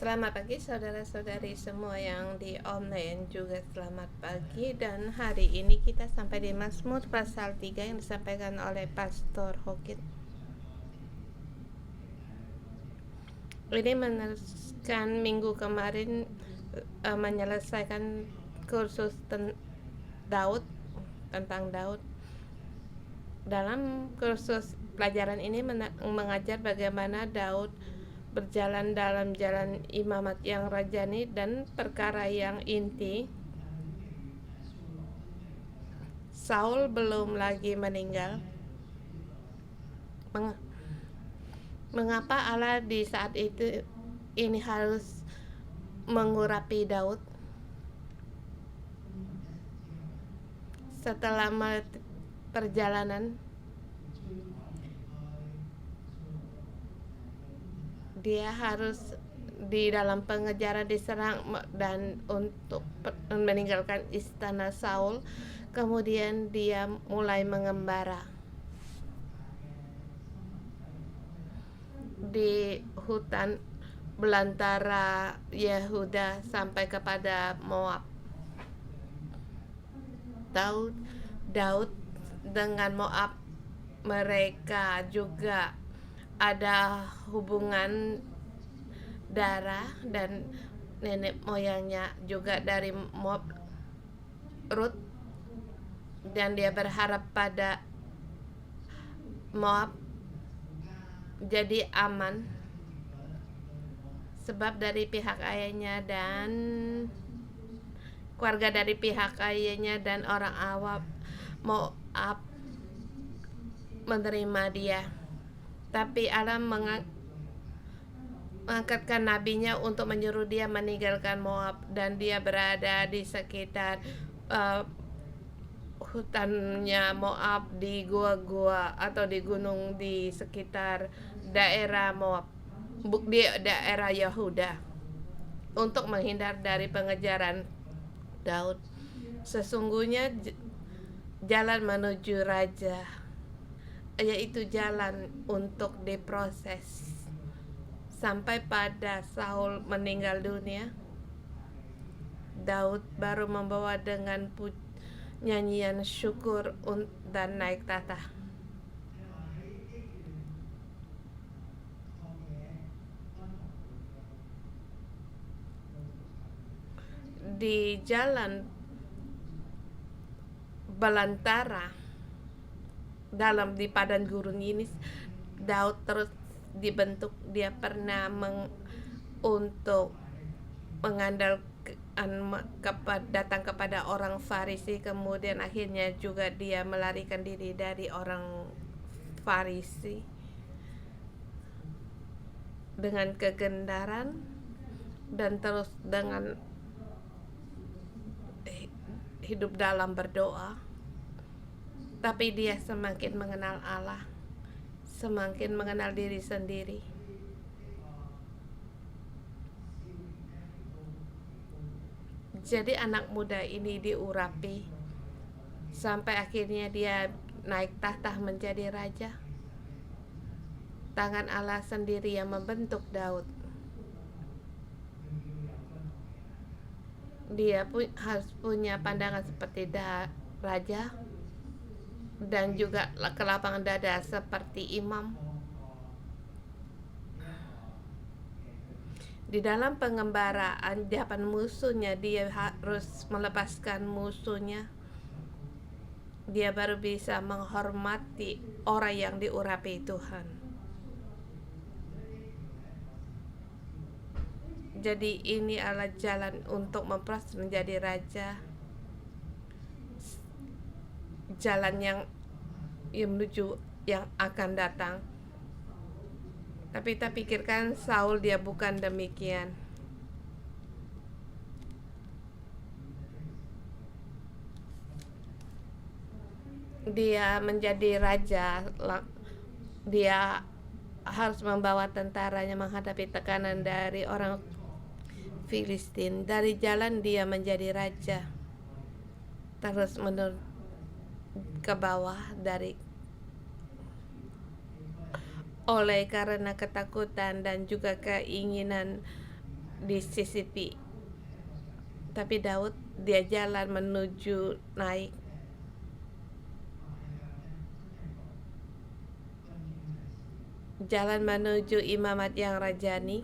Selamat pagi saudara-saudari semua yang di online juga selamat pagi, dan hari ini kita sampai di Mazmur pasal 3 yang disampaikan oleh Pastor Hokin. Ini meneruskan minggu kemarin menyelesaikan kursus Daud, tentang Daud. Dalam kursus pelajaran ini mengajar bagaimana Daud berjalan dalam jalan imamat yang rajani dan perkara yang inti. Saul belum lagi meninggal. Mengapa Allah di saat itu ini harus mengurapi Daud? Setelah perjalanan, dia harus di dalam pengejaran diserang dan untuk meninggalkan istana Saul. Kemudian dia mulai mengembara di hutan belantara Yehuda sampai kepada Moab. Daud dengan Moab, mereka juga ada hubungan darah, dan nenek moyangnya juga dari Moab, Ruth, dan dia berharap pada Moab jadi aman sebab dari pihak ayahnya dan keluarga dari pihak ayahnya dan orang awam Moab menerima dia. Tapi Allah mengangkatkan nabinya untuk menyuruh dia meninggalkan Moab, dan dia berada di sekitar hutannya Moab, di gua-gua atau di gunung di sekitar daerah Moab, di daerah Yehuda, untuk menghindar dari pengejaran Daud. Sesungguhnya jalan menuju raja, yaitu jalan untuk diproses sampai pada Saul meninggal dunia. Daud baru membawa dengan nyanyian syukur dan naik tahta. Di jalan belantara di padang gurun ini, Daud terus dibentuk. Dia pernah untuk mengandalkan datang kepada orang Farisi, kemudian akhirnya juga dia melarikan diri dari orang Farisi dengan kegendaran, dan terus dengan hidup dalam berdoa. Tapi dia semakin mengenal Allah, semakin mengenal diri sendiri. Jadi anak muda ini diurapi sampai akhirnya dia naik tahta menjadi raja. Tangan Allah sendiri yang membentuk Daud. Dia harus punya pandangan seperti raja, dan juga kelapangan dada seperti imam. Di dalam pengembaraan di hadapan musuhnya, dia harus melepaskan musuhnya. Dia baru bisa menghormati orang yang diurapi Tuhan. Jadi ini adalah jalan untuk memproses menjadi raja, jalan yang menuju yang akan datang. Tapi kita pikirkan Saul, dia bukan demikian. Dia menjadi raja, dia harus membawa tentaranya menghadapi tekanan dari orang Filistin. Dari jalan dia menjadi raja, terus menurun ke bawah oleh karena ketakutan dan juga keinginan disisipi. Tapi Daud dia jalan menuju naik. Jalan menuju imamat yang rajani.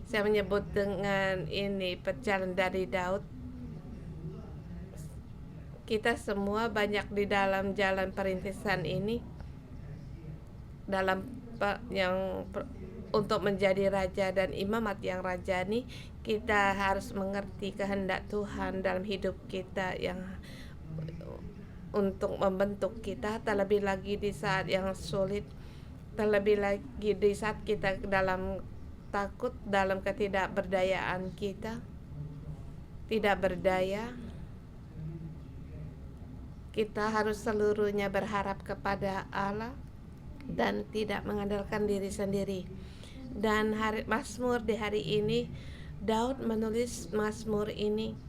Saya menyebut dengan ini perjalanan dari Daud. Kita semua banyak di dalam jalan perintisan ini, dalam untuk menjadi raja dan imamat yang rajani. Kita harus mengerti kehendak Tuhan dalam hidup kita yang untuk membentuk kita, terlebih lagi di saat yang sulit, terlebih lagi di saat kita dalam takut, dalam ketidakberdayaan kita, tidak berdaya. Kita harus seluruhnya berharap kepada Allah dan tidak mengandalkan diri sendiri. Dan Mazmur di hari ini, Daud menulis Mazmur ini.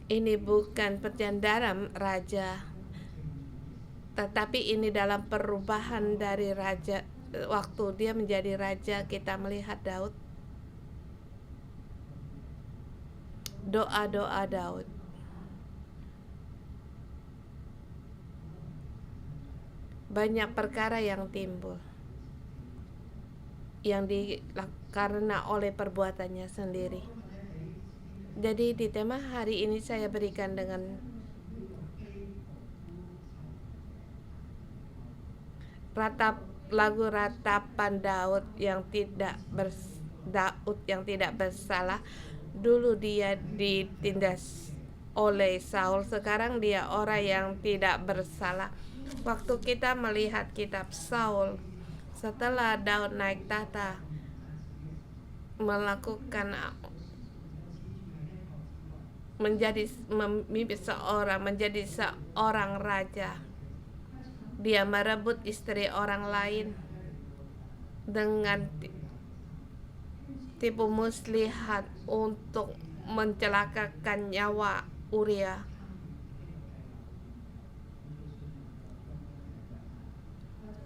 Ini bukan perjalanan raja, tetapi ini dalam perubahan dari raja. Waktu dia menjadi raja, kita melihat Daud, doa-doa Daud. Banyak perkara yang timbul yang karena oleh perbuatannya sendiri. Jadi di tema hari ini saya berikan dengan lagu ratapan Daud yang tidak bersalah. Dulu dia ditindas oleh Saul, sekarang dia orang yang tidak bersalah. Waktu kita melihat kitab Saul, setelah Daud naik tahta, menjadi seorang raja, dia merebut istri orang lain dengan tipu muslihat untuk mencelakakan nyawa Uria.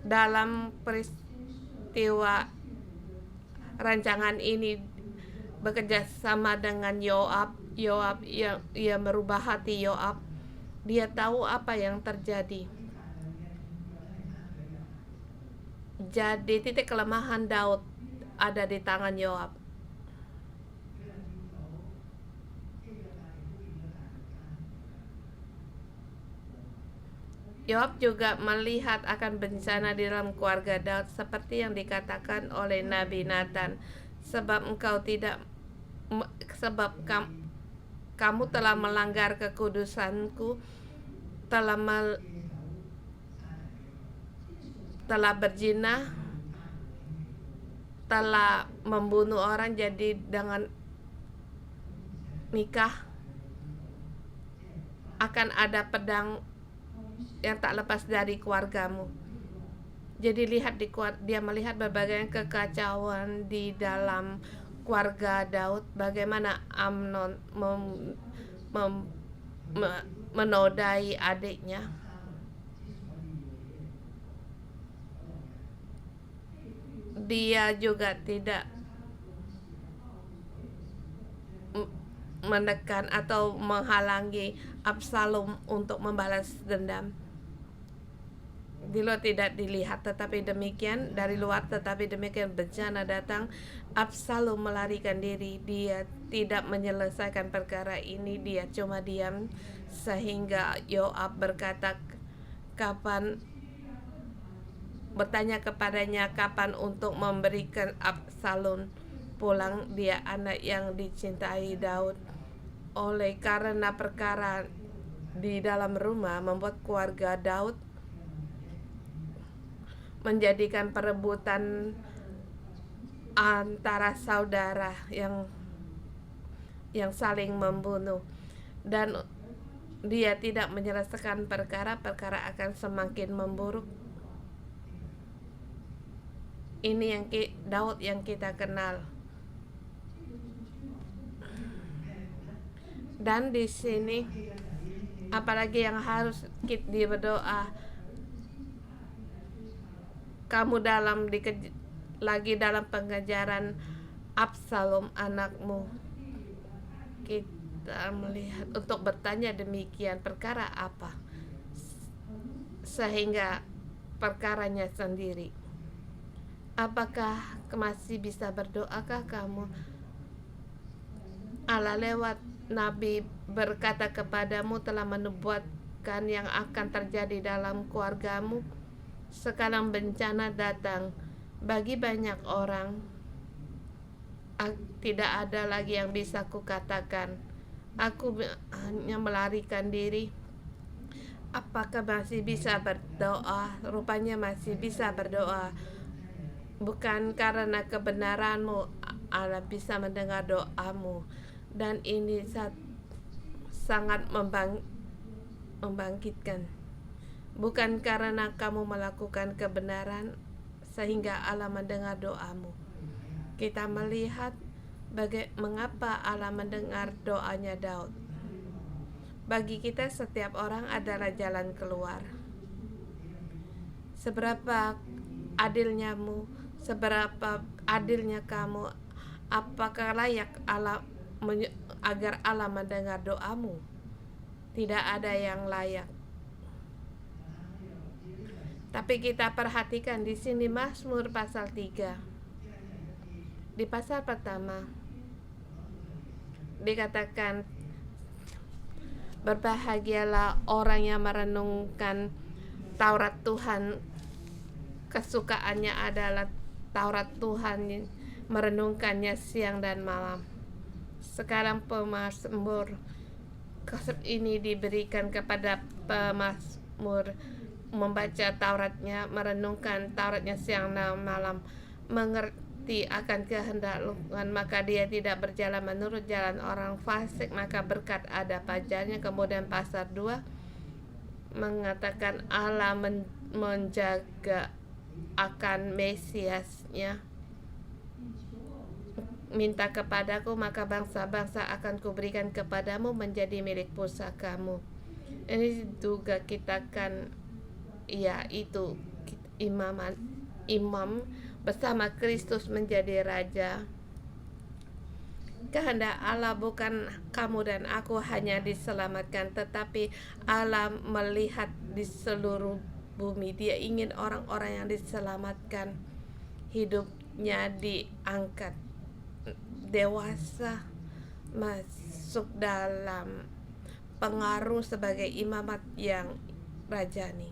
Dalam peristiwa rancangan ini bekerja sama dengan Yoab yang ia merubah hati Yoab. Dia tahu apa yang terjadi. Jadi titik kelemahan Daud ada di tangan Yoab. Yoab juga melihat akan bencana di dalam keluarga Daud, seperti yang dikatakan oleh Nabi Nathan, kamu telah melanggar kekudusanku, telah berzina, telah membunuh orang, jadi dengan nikah akan ada pedang yang tak lepas dari keluargamu. Jadi dia melihat berbagai kekacauan di dalam keluarga Daud, bagaimana Amnon menodai adiknya. Dia juga tidak menekan atau menghalangi Absalom untuk membalas dendam. Di luar tidak dilihat, tetapi demikian dari luar, tetapi demikian bencana datang, Absalom melarikan diri. Dia tidak menyelesaikan perkara ini, dia cuma diam, sehingga Yoab bertanya kepadanya kapan untuk memberikan Absalom pulang. Dia anak yang dicintai Daud. Oleh karena perkara di dalam rumah membuat keluarga Daud menjadikan perebutan antara saudara yang saling membunuh, dan dia tidak menyelesaikan perkara akan semakin memburuk. Ini yang Daud yang kita kenal. Dan di sini apalagi yang harus kita berdoa, kamu lagi dalam pengejaran Absalom anakmu. Kita melihat untuk bertanya demikian, perkara apa sehingga perkaranya sendiri. Apakah masih bisa berdoakah kamu? Allah lewat Nabi berkata kepadamu, telah menubuatkan yang akan terjadi dalam keluargamu. Sekarang bencana datang bagi banyak orang. Tidak ada lagi yang bisa kukatakan. Aku hanya melarikan diri. Apakah masih bisa berdoa? Rupanya masih bisa berdoa. Bukan karena kebenaranmu, Allah bisa mendengar doamu. Dan ini sangat membangkitkan. Bukan karena kamu melakukan kebenaran sehingga Allah mendengar doamu. Kita melihat mengapa Allah mendengar doanya Daud. Bagi kita setiap orang adalah jalan keluar. Seberapa adilnya kamu, apakah layak agar Allah mendengar doamu? Tidak ada yang layak. Tapi kita perhatikan di sini Mazmur pasal 3. Di pasal pertama dikatakan, berbahagialah orang yang merenungkan Taurat Tuhan. Kesukaannya adalah Taurat Tuhan, merenungkannya siang dan malam. Sekarang pemazmur ini diberikan kepada pemazmur membaca Tauratnya, merenungkan Tauratnya siang dan malam, mengerti akan kehendak Tuhan, maka dia tidak berjalan menurut jalan orang fasik, maka berkat ada pajarnya. Kemudian pasal 2 mengatakan Allah menjaga akan Mesiasnya. Minta kepadaku, maka bangsa-bangsa akan kuberikan kepadamu menjadi milik pusakamu. Ini juga kita kan, yaitu imam bersama Kristus menjadi raja. Kehendak Allah bukan kamu dan aku hanya diselamatkan, tetapi Allah melihat di seluruh bumi. Dia ingin orang-orang yang diselamatkan, hidupnya diangkat dewasa, masuk dalam pengaruh sebagai imamat yang rajani.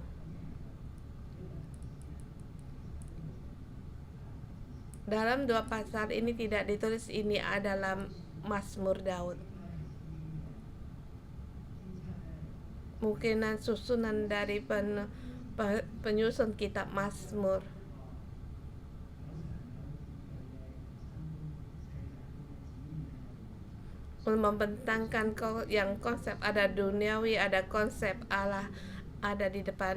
Dalam 2 pasal ini tidak ditulis ini adalah Mazmur Daud. Mungkinan susunan dari penyusun kitab Mazmur. Membentangkan yang konsep ada duniawi, ada konsep Allah, ada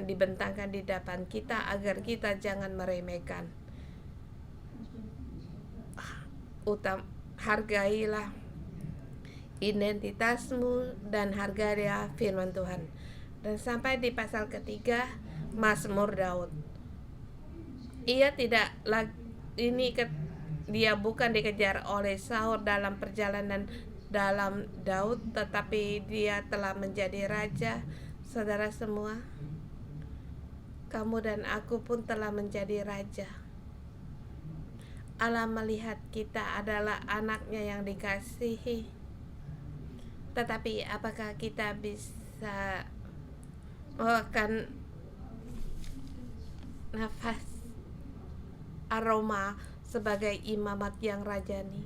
dibentangkan di depan kita agar kita jangan meremehkan. Hargailah identitasmu dan hargailah firman Tuhan. Dan sampai di pasal ketiga Mazmur Daud. Dia bukan dikejar oleh Saul dalam perjalanan dalam Daud, tetapi dia telah menjadi raja. Saudara semua, kamu dan aku pun telah menjadi raja. Allah melihat kita adalah anaknya yang dikasihi. Tetapi apakah kita bisa mengeluarkan nafas aroma sebagai imamat yang rajani?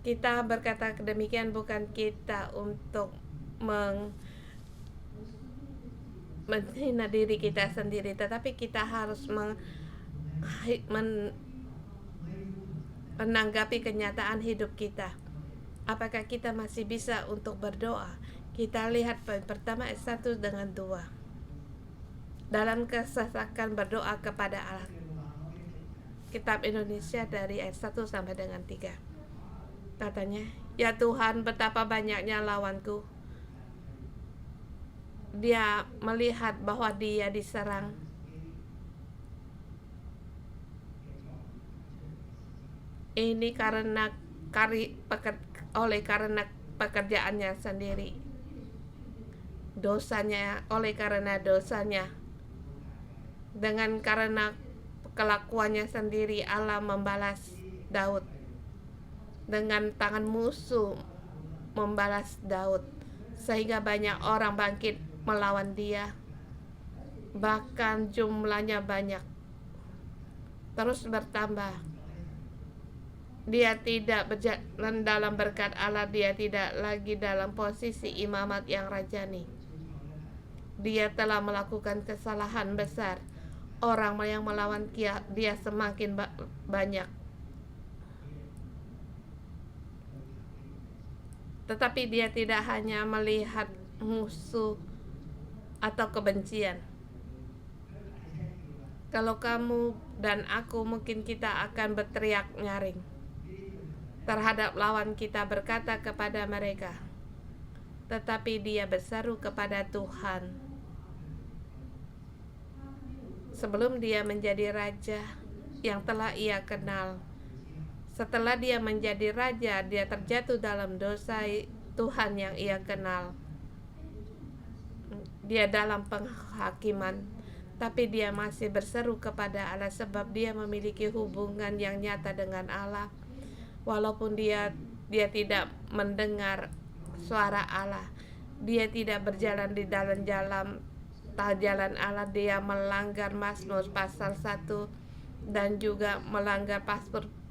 Kita berkata demikian bukan kita untuk menghina diri kita sendiri, tetapi kita harus menanggapi kenyataan hidup kita. Apakah kita masih bisa untuk berdoa? Kita lihat poin pertama ayat 1 dengan 2. Dalam kesesakan berdoa kepada Allah. Kitab Indonesia dari ayat 1 sampai dengan 3. Katanya, ya Tuhan, betapa banyaknya lawanku. Dia melihat bahwa dia diserang. Ini karena oleh karena pekerjaannya sendiri. Dosanya, oleh karena dosanya. Dengan karena kelakuannya sendiri, Allah membalas Daud. Dengan tangan musuh membalas Daud, sehingga banyak orang bangkit melawan dia. Bahkan jumlahnya banyak, terus bertambah. Dia tidak berjalan dalam berkat Allah. Dia tidak lagi dalam posisi imamat yang rajani. Dia telah melakukan kesalahan besar. Orang yang melawan dia semakin banyak. Tetapi dia tidak hanya melihat musuh atau kebencian. Kalau kamu dan aku, mungkin kita akan berteriak nyaring terhadap lawan kita, berkata kepada mereka. Tetapi dia berseru kepada Tuhan. Sebelum dia menjadi raja yang telah ia kenal, setelah dia menjadi raja, dia terjatuh dalam dosa Tuhan yang ia kenal. Dia dalam penghakiman, tapi dia masih berseru kepada Allah, sebab dia memiliki hubungan yang nyata dengan Allah. Walaupun dia tidak mendengar suara Allah, dia tidak berjalan di dalam jalan Allah. Dia melanggar Mazmur pasal 1 dan juga melanggar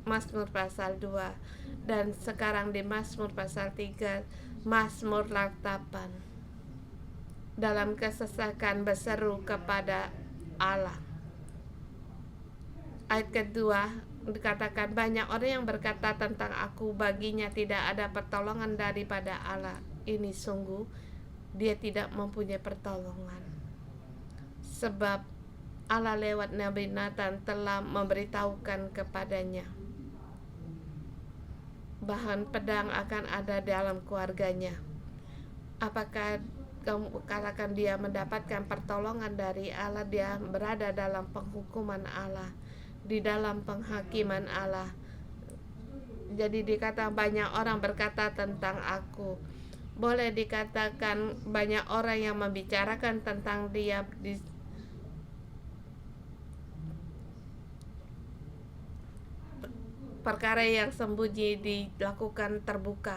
Mazmur pasal 2, dan sekarang di Mazmur pasal 3, Mazmur ratapan. Dalam kesesakan berseru kepada Allah. Ayat kedua dikatakan, banyak orang yang berkata tentang aku, baginya tidak ada pertolongan daripada Allah. Ini sungguh dia tidak mempunyai pertolongan, sebab Allah lewat Nabi Nathan telah memberitahukan kepadanya bahwa pedang akan ada dalam keluarganya. Apakah kamu katakan dia mendapatkan pertolongan dari Allah? Dia berada dalam penghukuman Allah, di dalam penghakiman Allah. Jadi dikatakan banyak orang berkata tentang aku. Boleh dikatakan banyak orang yang membicarakan tentang dia perkara yang sembunyi dilakukan terbuka.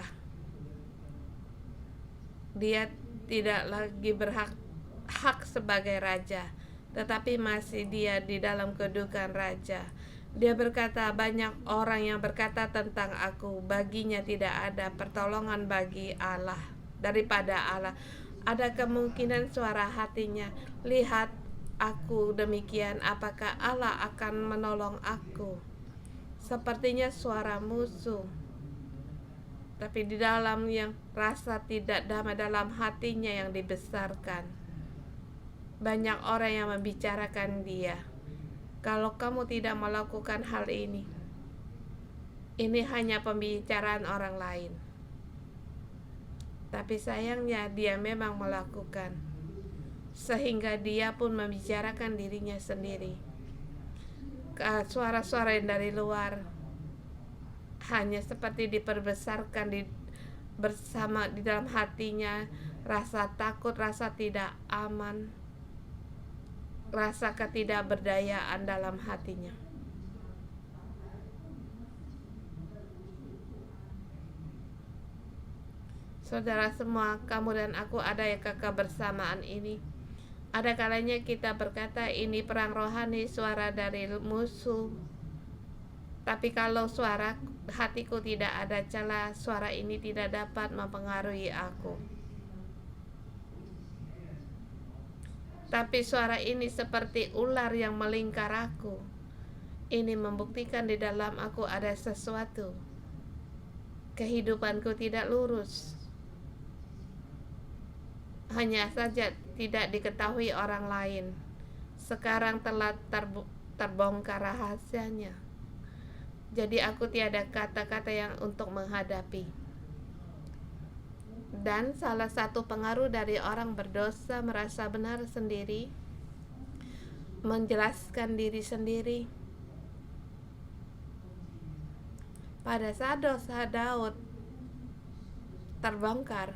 Dia tidak lagi hak sebagai raja, tetapi masih dia di dalam kedudukan raja. Dia berkata, banyak orang yang berkata tentang aku, baginya tidak ada pertolongan bagi Allah daripada Allah. Ada kemungkinan suara hatinya, lihat aku demikian, apakah Allah akan menolong aku? Sepertinya suara musuh, tapi di dalam yang rasa tidak damai dalam hatinya yang dibesarkan. Banyak orang yang membicarakan dia. Kalau kamu tidak melakukan hal ini hanya pembicaraan orang lain. Tapi sayangnya dia memang melakukan, sehingga dia pun membicarakan dirinya sendiri. Suara-suara yang dari luar hanya seperti diperbesarkan bersama di dalam hatinya, rasa takut, rasa tidak aman, rasa ketidakberdayaan dalam hatinya. Saudara semua, kamu dan aku ada yang kebersamaan ini. Ada kalanya kita berkata ini perang rohani, suara dari musuh. Tapi kalau suara hatiku tidak ada celah, suara ini tidak dapat mempengaruhi aku. Tapi suara ini seperti ular yang melingkar aku. Ini membuktikan di dalam aku ada sesuatu. Kehidupanku tidak lurus. Hanya saja tidak diketahui orang lain. Sekarang telah terbongkar rahasianya. Jadi aku tiada kata-kata yang untuk menghadapi. Dan salah satu pengaruh dari orang berdosa merasa benar sendiri, menjelaskan diri sendiri, Pada saat dosa Daud terbongkar,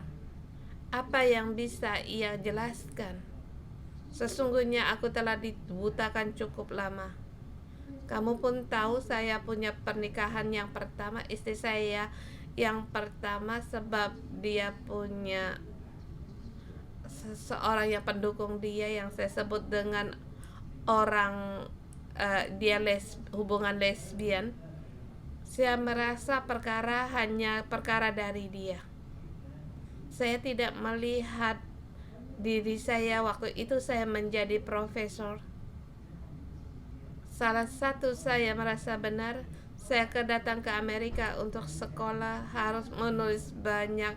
apa yang bisa ia jelaskan? Sesungguhnya aku telah dibutakan cukup lama. Kamu pun tahu saya punya pernikahan yang pertama, istri saya yang pertama, sebab dia punya seseorang yang pendukung dia yang saya sebut dengan orang dia hubungan lesbian. Saya merasa perkara hanya perkara dari dia. Saya tidak melihat diri saya waktu itu saya menjadi profesor. Salah satu saya merasa benar, saya datang ke Amerika untuk sekolah, harus menulis banyak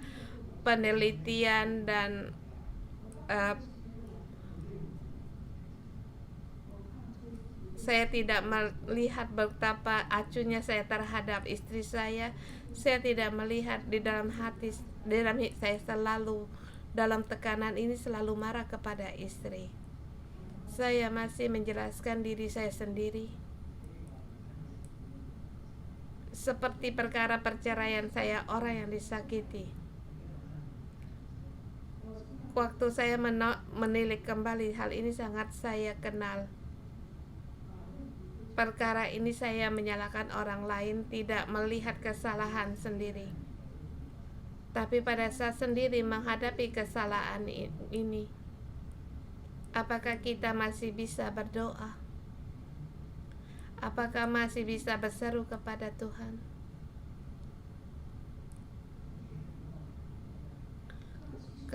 penelitian dan saya tidak melihat betapa acuhnya saya terhadap istri saya. Saya tidak melihat di dalam hati saya selalu dalam tekanan ini selalu marah kepada istri. Saya masih menjelaskan diri saya sendiri. Seperti perkara perceraian saya, orang yang disakiti. Waktu saya menilik kembali hal ini sangat saya kenal. Perkara ini saya menyalahkan orang lain, tidak melihat kesalahan sendiri. Tapi pada saat sendiri menghadapi kesalahan ini, apakah kita masih bisa berdoa? Apakah masih bisa berseru kepada Tuhan?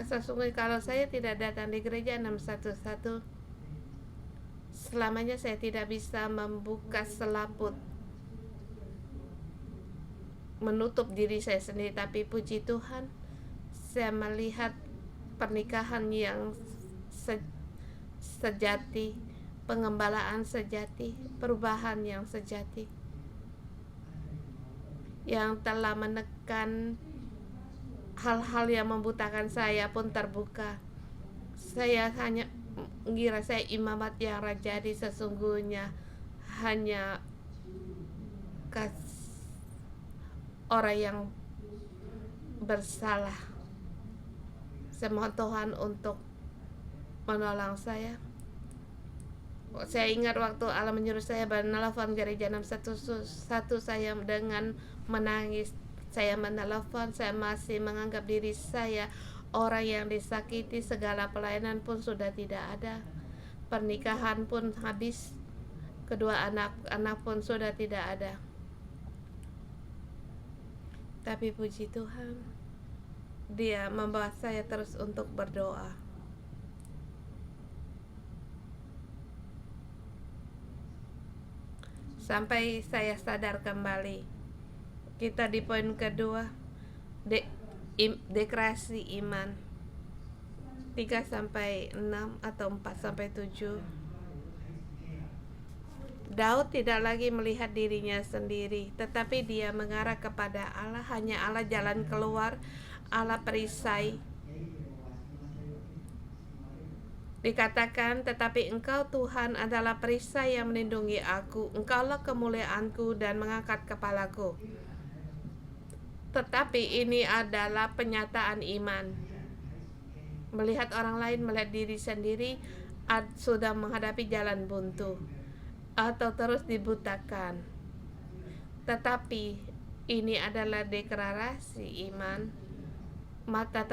Sesungguhnya kalau saya tidak datang di gereja 611, selamanya saya tidak bisa membuka selaput menutup diri saya sendiri. Tapi puji Tuhan, saya melihat pernikahan yang sejati, pengembalaan sejati, perubahan yang sejati, yang telah menekan hal-hal yang membutakan saya pun terbuka. Saya hanya mengira saya imamat yang rajadi, sesungguhnya hanya orang yang bersalah. Saya mohon Tuhan untuk menolong saya. Saya ingat waktu Allah menyuruh saya menelpon gereja 611, saya dengan menangis, saya menelpon, saya masih menganggap diri saya orang yang disakiti, segala pelayanan pun sudah tidak ada, pernikahan pun habis, kedua anak pun sudah tidak ada. Tapi puji Tuhan, Dia membawa saya terus untuk berdoa. Sampai saya sadar kembali. Kita di poin kedua, deklarasi iman 3-6 atau 4-7. Daud tidak lagi melihat dirinya sendiri, tetapi dia mengarah kepada Allah. Hanya Allah jalan keluar, Allah perisai. Dikatakan, tetapi Engkau Tuhan adalah perisai yang melindungi aku, Engkaulah kemuliaanku dan mengangkat kepalaku. Tetapi ini adalah penyataan iman. Melihat orang lain, melihat diri sendiri, sudah menghadapi jalan buntu atau terus dibutakan. Tetapi ini adalah deklarasi iman. Mata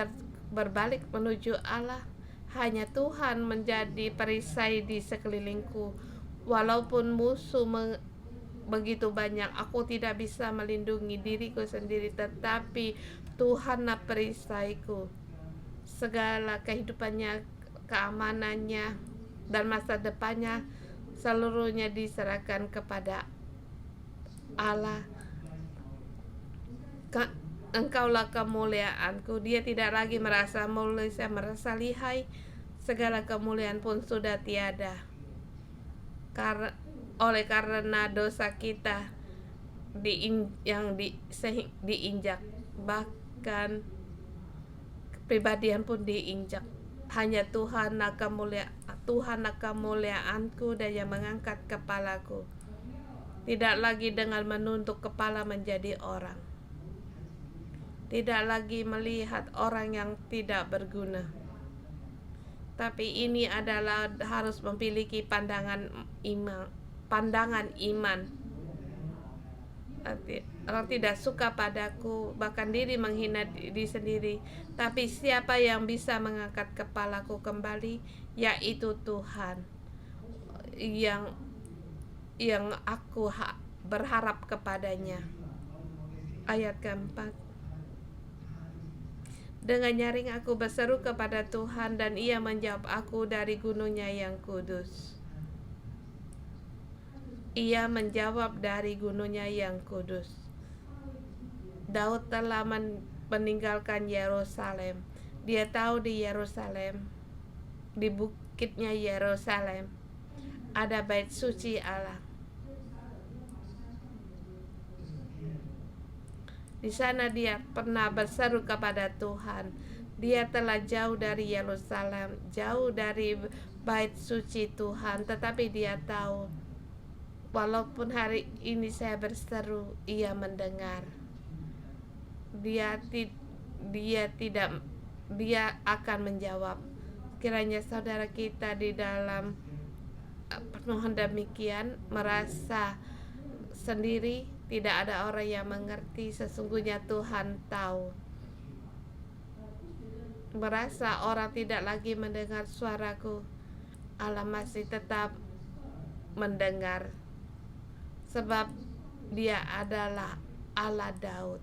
berbalik menuju Allah. Hanya Tuhan menjadi perisai di sekelilingku. Walaupun musuh begitu banyak, aku tidak bisa melindungi diriku sendiri, tetapi Tuhanlah perisaiku. Segala kehidupannya, keamanannya, dan masa depannya seluruhnya diserahkan kepada Allah. Engkaulah kemuliaanku. Dia tidak lagi merasa mulia, saya merasa lihai. Segala kemuliaan pun sudah tiada. Oleh karena dosa kita diinjak, bahkan kepribadian pun diinjak. Hanya Tuhanlah kemuliaanku dan yang mengangkat kepalaku. Tidak lagi dengan menunduk kepala menjadi orang. Tidak lagi melihat orang yang tidak berguna. Tapi ini adalah harus memiliki pandangan iman. Orang tidak suka padaku, bahkan diri menghina diri sendiri. Tapi siapa yang bisa mengangkat kepalaku kembali, yaitu Tuhan yang aku berharap kepadanya. Ayat keempat. Dengan nyaring aku berseru kepada Tuhan, dan Ia menjawab aku dari gunungnya yang kudus. Ia menjawab dari gunungnya yang kudus. Daud telah meninggalkan Yerusalem. Dia tahu di Yerusalem, di bukitnya Yerusalem, ada bait suci Allah. Di sana dia pernah berseru kepada Tuhan. Dia telah jauh dari Yerusalem, jauh dari bait suci Tuhan, tetapi dia tahu, walaupun hari ini saya berseru, Ia mendengar. Dia akan menjawab. Kiranya saudara kita di dalam penuhan demikian merasa sendiri, tidak ada orang yang mengerti. Sesungguhnya Tuhan tahu. Merasa orang tidak lagi mendengar suaraku, Allah masih tetap mendengar, sebab Dia adalah Allah Daud.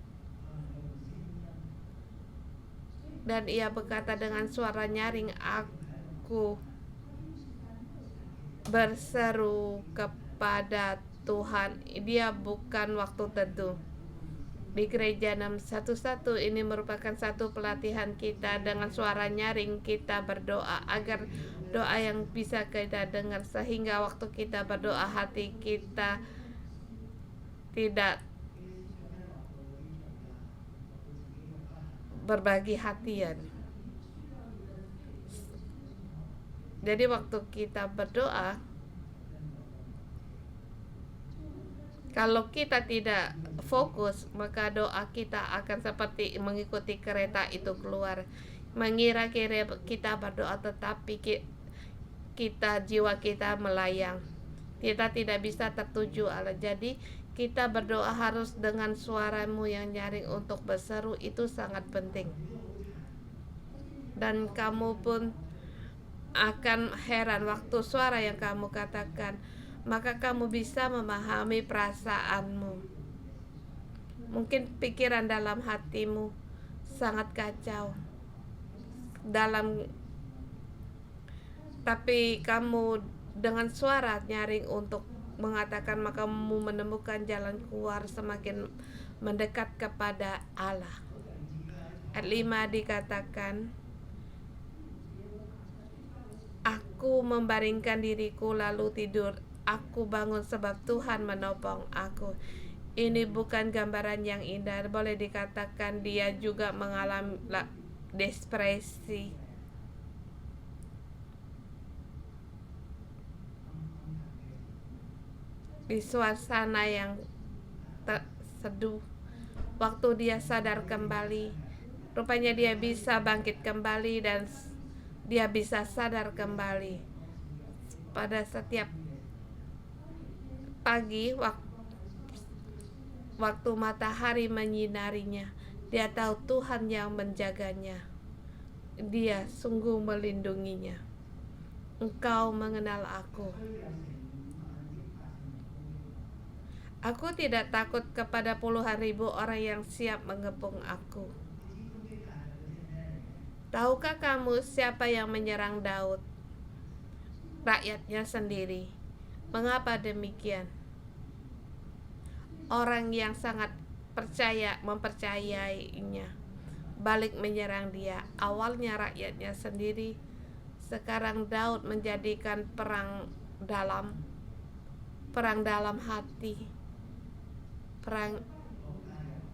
Dan Ia berkata dengan suara nyaring, aku berseru kepada Tuhan. Dia bukan waktu tentu. Di gereja 611 ini merupakan satu pelatihan kita. Dengan suara nyaring kita berdoa, agar doa yang bisa kita dengar, sehingga waktu kita berdoa hati kita tidak berbagi hatian. Jadi waktu kita berdoa, kalau kita tidak fokus, maka doa kita akan seperti mengikuti kereta itu keluar. Mengira-kira kita berdoa, tetapi jiwa kita melayang. Kita tidak bisa tertuju Allah. Jadi kita berdoa harus dengan suaramu yang nyaring untuk berseru, itu sangat penting. Dan kamu pun akan heran waktu suara yang kamu katakan, maka kamu bisa memahami perasaanmu. Mungkin pikiran dalam hatimu sangat kacau, tapi kamu dengan suara nyaring untuk mengatakan, maka kamu menemukan jalan keluar semakin mendekat kepada Allah. Ayat 5 dikatakan, aku membaringkan diriku lalu tidur. Aku bangun sebab Tuhan menopang aku. Ini bukan gambaran yang indah. Boleh dikatakan dia juga mengalami depresi. Di suasana yang seduh, waktu dia sadar kembali, rupanya dia bisa bangkit kembali dan dia bisa sadar kembali. Pada setiap pagi waktu matahari menyinarinya, dia tahu Tuhan yang menjaganya. Dia sungguh melindunginya. Engkau mengenal aku. Aku tidak takut kepada puluhan ribu orang yang siap mengepung aku. Tahukah kamu siapa yang menyerang Daud? Rakyatnya sendiri. Mengapa demikian? Orang yang sangat mempercayainya balik menyerang dia. Awalnya rakyatnya sendiri, sekarang Daud menjadikan perang dalam hati,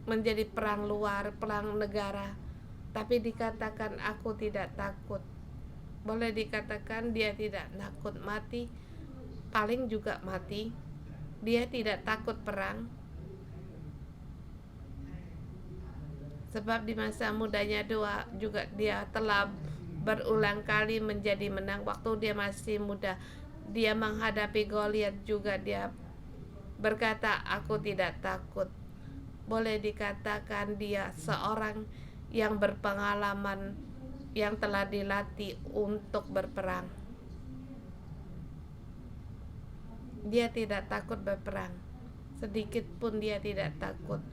menjadi perang luar, perang negara. Tapi dikatakan aku tidak takut. Boleh dikatakan dia tidak takut mati, paling juga mati. Dia tidak takut perang, sebab di masa mudanya juga dia telah berulang kali menjadi menang. Waktu dia masih muda, dia menghadapi Goliat juga dia berkata, aku tidak takut. Boleh dikatakan dia seorang yang berpengalaman, yang telah dilatih untuk berperang. Dia tidak takut berperang, sedikit pun dia tidak takut.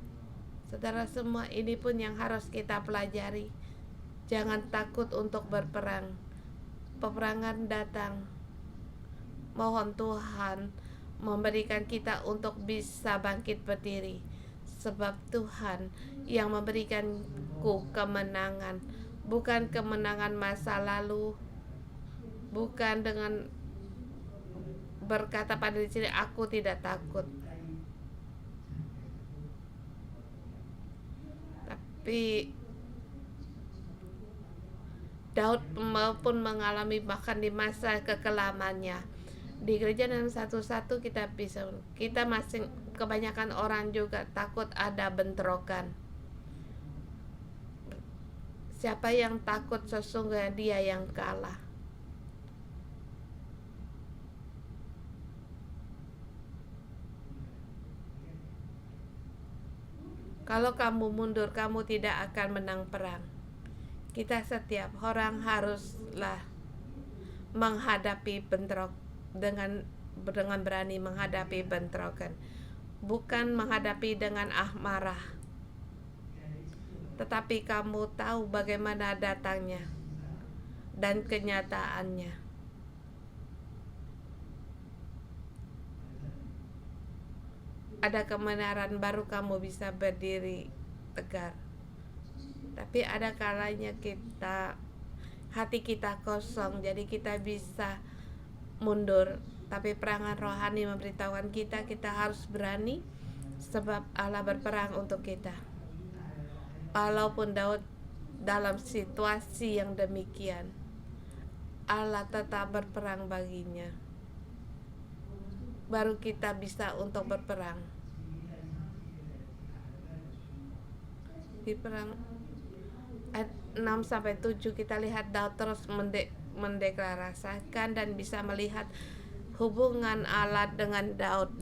Saudara semua, ini pun yang harus kita pelajari. Jangan takut untuk berperang. Peperangan datang. Mohon Tuhan memberikan kita untuk bisa bangkit berdiri, sebab Tuhan yang memberikanku kemenangan, bukan kemenangan masa lalu, bukan dengan berkata pada diri sendiri, aku tidak takut. Tapi Daud pun mengalami bahkan di masa kekelamannya. Di gereja dalam satu-satu kita masing kebanyakan orang juga takut ada bentrokan. Siapa yang takut, sesungguhnya dia yang kalah. Kalau kamu mundur, kamu tidak akan menang perang. Kita setiap orang haruslah menghadapi bentrok dengan berani menghadapi bentrokan, bukan menghadapi dengan marah. Tetapi kamu tahu bagaimana datangnya dan kenyataannya. Ada kebenaran baru kamu bisa berdiri tegar. Tapi ada kalanya hati kita kosong, jadi kita bisa mundur. Tapi perangan rohani memberitahukan kita harus berani, sebab Allah berperang untuk kita. Walaupun Daud dalam situasi yang demikian, Allah tetap berperang baginya. Baru kita bisa untuk berperang. Di perang ayat 6-7 kita lihat Daud terus mendeklarasikan dan bisa melihat hubungan Allah dengan Daud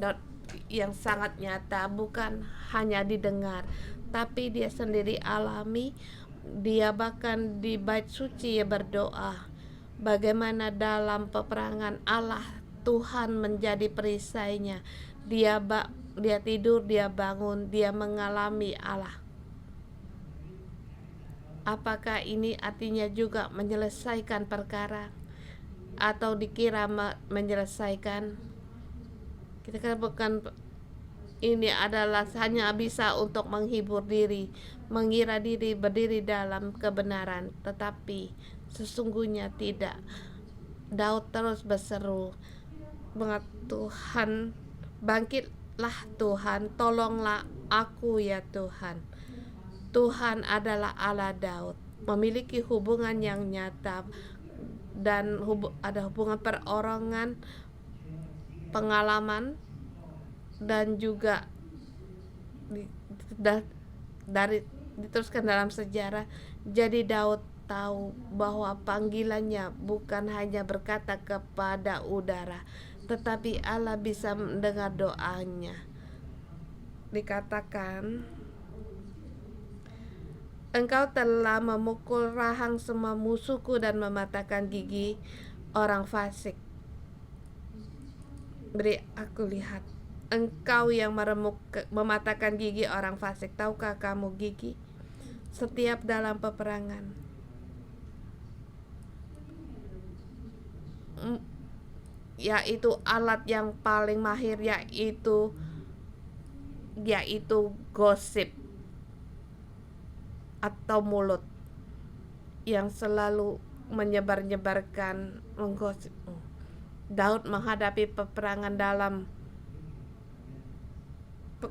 yang sangat nyata, bukan hanya didengar, tapi dia sendiri alami. Dia bahkan di bait suci berdoa bagaimana dalam peperangan Allah Tuhan menjadi perisainya. Dia tidur, dia bangun, dia mengalami Allah. Apakah ini artinya juga menyelesaikan perkara atau dikira menyelesaikan? Kita kan bukan, ini adalah hanya bisa untuk menghibur diri, mengira diri berdiri dalam kebenaran, tetapi sesungguhnya tidak. Daud terus berseru, Tuhan, bangkitlah Tuhan, tolonglah aku ya Tuhan. Tuhan adalah Allah Daud, memiliki hubungan yang nyata dan ada hubungan perorangan, pengalaman, dan juga diteruskan dalam sejarah. Jadi Daud tahu bahwa panggilannya bukan hanya berkata kepada udara, tetapi Allah bisa mendengar doanya. Dikatakan, engkau telah memukul rahang semua musuhku dan mematahkan gigi orang fasik. Beri aku lihat, engkau yang mematahkan gigi orang fasik. Tahukah kamu gigi? Setiap dalam peperangan, yaitu alat yang paling mahir, yaitu gosip atau mulut yang selalu menyebar-nyebarkan menggosip. Daud menghadapi peperangan dalam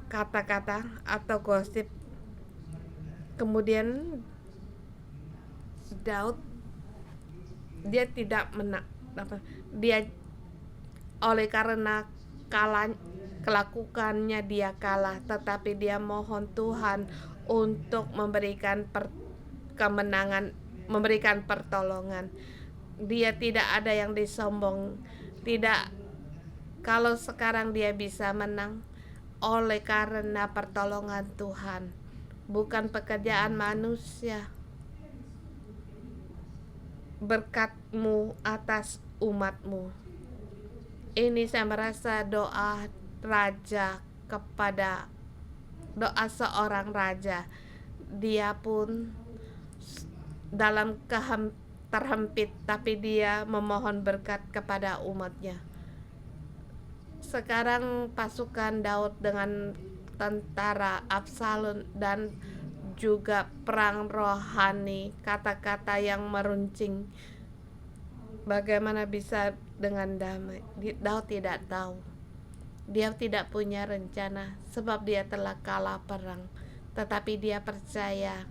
kata-kata atau gosip. Kemudian Daud dia tidak dia oleh karena kelakuannya dia kalah, tetapi dia mohon Tuhan untuk memberikan kemenangan, memberikan pertolongan. Dia tidak ada yang disombong, tidak. Kalau sekarang dia bisa menang oleh karena pertolongan Tuhan, bukan pekerjaan manusia. Berkat-Mu atas umat-Mu. Ini saya merasa doa raja kepada doa seorang raja. Dia pun dalam terhempit, tapi dia memohon berkat kepada umatnya. Sekarang pasukan Daud dengan tentara Absalom dan juga perang rohani, kata-kata yang meruncing. Bagaimana bisa dengan damai? Daud tidak tahu. Dia tidak punya rencana sebab dia telah kalah perang. Tetapi dia percaya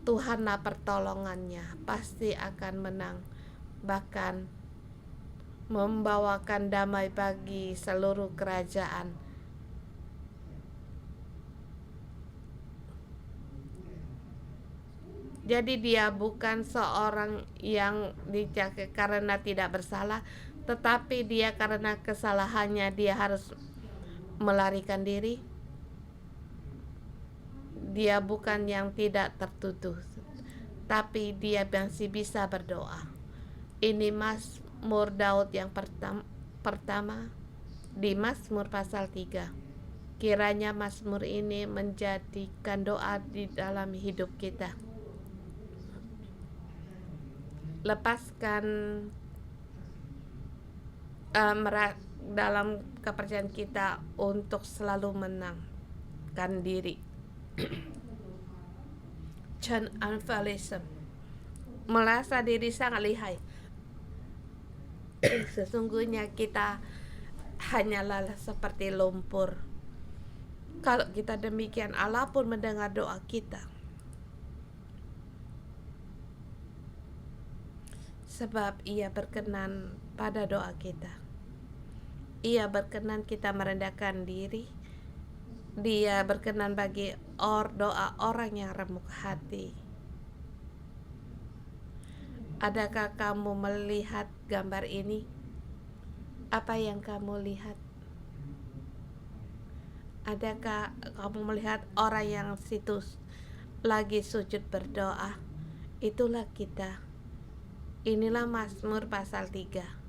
Tuhanlah pertolongannya, pasti akan menang. Bahkan membawakan damai bagi seluruh kerajaan. Jadi dia bukan seorang yang dicaki karena tidak bersalah, tetapi dia karena kesalahannya dia harus melarikan diri. Dia bukan yang tidak tertuduh, tapi dia masih bisa berdoa. Ini Mazmur Daud yang pertama di Mazmur pasal 3. Kiranya Mazmur ini menjadikan doa di dalam hidup kita. Lepaskan dalam kepercayaan kita untuk selalu menangkan diri. John Anvalism, merasa diri sangat lihai. Sesungguhnya kita hanyalah seperti lumpur. Kalau kita demikian, Allah pun mendengar doa kita. Sebab Ia berkenan pada doa kita. Ia berkenan kita merendahkan diri. Dia berkenan bagi doa orang yang remuk hati. Adakah kamu melihat gambar ini? Apa yang kamu lihat? Adakah kamu melihat orang yang lagi sujud berdoa? Itulah kita. Inilah Mazmur pasal 3.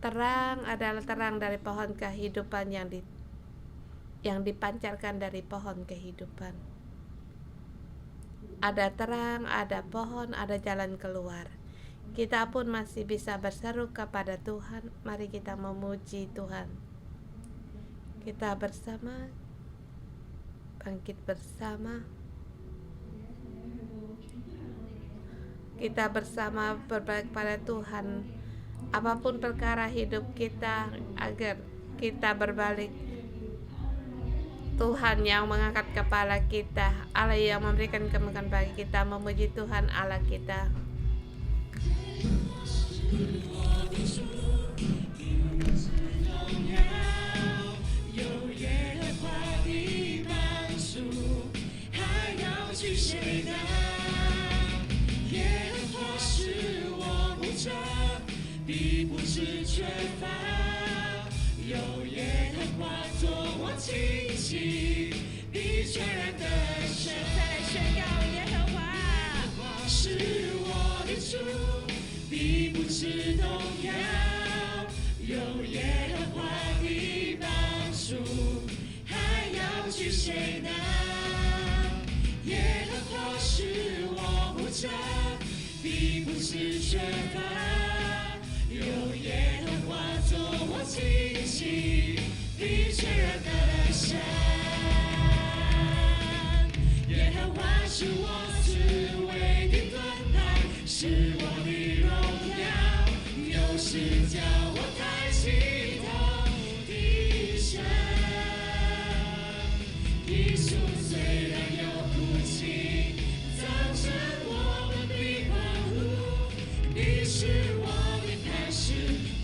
Terang adalah terang dari pohon kehidupan yang dipancarkan dari pohon kehidupan. Ada terang, ada pohon, ada jalan keluar. Kita pun masih bisa berseru kepada Tuhan. Mari kita memuji Tuhan. Kita bersama, bangkit bersama. Kita bersama berbalik pada Tuhan. Apapun perkara hidup kita, agar kita berbalik. Tuhan yang mengangkat kepala kita, Allah yang memberikan kemenangan bagi kita, memuji Tuhan Allah kita.你是我的磐石。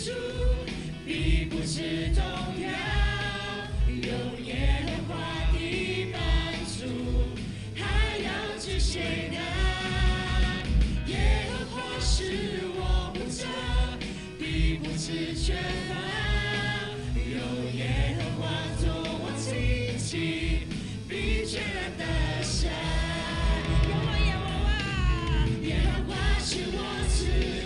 主，必不至动摇。有耶和华的帮助，还要指谁呢？耶和华是我牧者，必不致缺乏。有耶和华做我荆棘，必全然得胜。耶和华是我智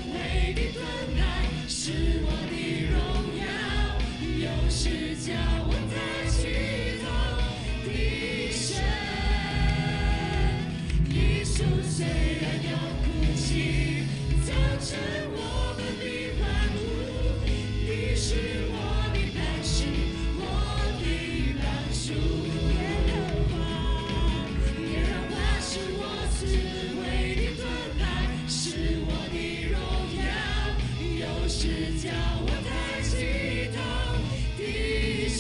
慧的盾牌，是我的荣耀，有时叫我抬起头的神。耶稣虽然有哭泣，早晨我们必欢呼。你是我的磐石，我的帮助。耶和华是我智慧的盾牌，是我的荣耀，有时叫我抬起头的神。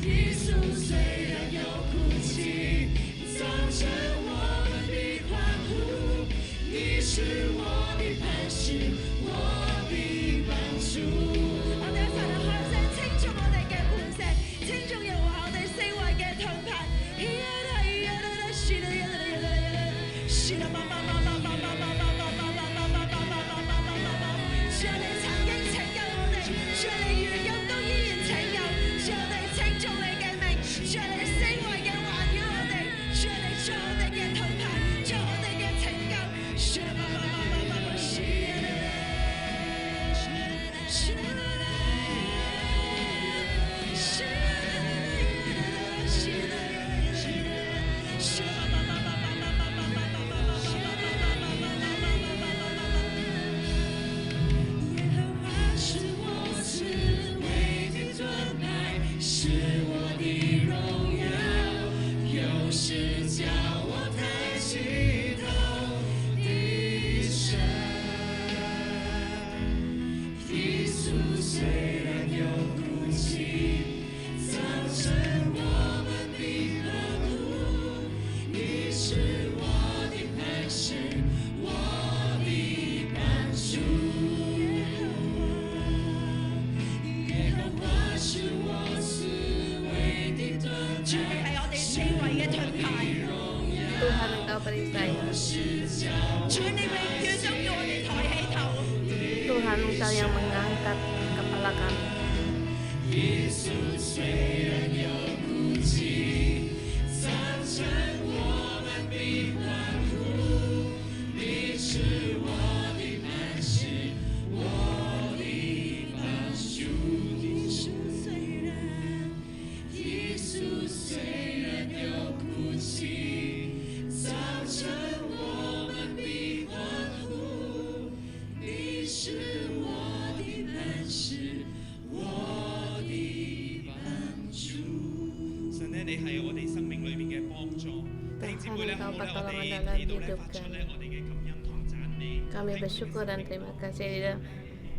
耶稣虽然有哭泣，早晨我们必欢呼。你是我的磐石，我的帮助。我哋一齊嚟開聲稱頌我哋嘅磐石，稱頌耶和華我哋四圍嘅盾牌。主啊，你曾經拯救我哋，主啊，你如今都依然拯救。主啊，你稱頌你嘅名，主啊，你四圍嘅環繞我哋，主啊，你做我哋嘅盾牌，做我哋嘅拯救。主啊，耶和华是我智慧的盾牌，是我的荣耀，有时叫我抬起头的神。耶稣虽然有哭泣，早晨我们必欢呼。你是我的磐石，我的帮助。耶和華是我智慧的盾主你係我哋四圍嘅盾牌， Tuhan Engkau perisai. 主你永遠都要我哋抬起頭。 Tuhan Engkau yang mengangkat kepala kami. 耶穌雖然有哭泣，早晨我們必歡呼。你是我的磐石，我的幫助。耶穌雖然有哭泣，早晨我們必歡呼。你是我的磐石，我的幫助。神咧，你係我哋生命裏面嘅幫助。弟兄姊妹咧，好咧，我哋喺度咧發出咧我哋嘅感恩同讚美。 Kami bersyukur dan terima kasih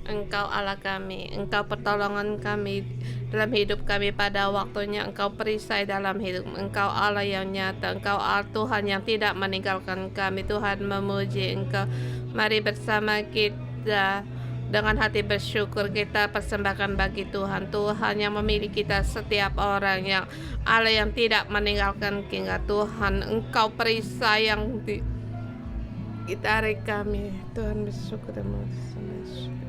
Engkau Allah kami, Engkau pertolongan kami dalam hidup kami pada waktunya, Engkau perisai dalam hidup, Engkau Allah yang nyata, Engkau Allah Tuhan yang tidak meninggalkan kami. Tuhan memuji Engkau. Mari bersama kita dengan hati bersyukur kita persembahkan bagi Tuhan. Tuhan yang memiliki kita setiap orang, yang Allah yang tidak meninggalkan kita. Tuhan Engkau perisai yang ditarik kami. Tuhan bersyukur dan bersyukur.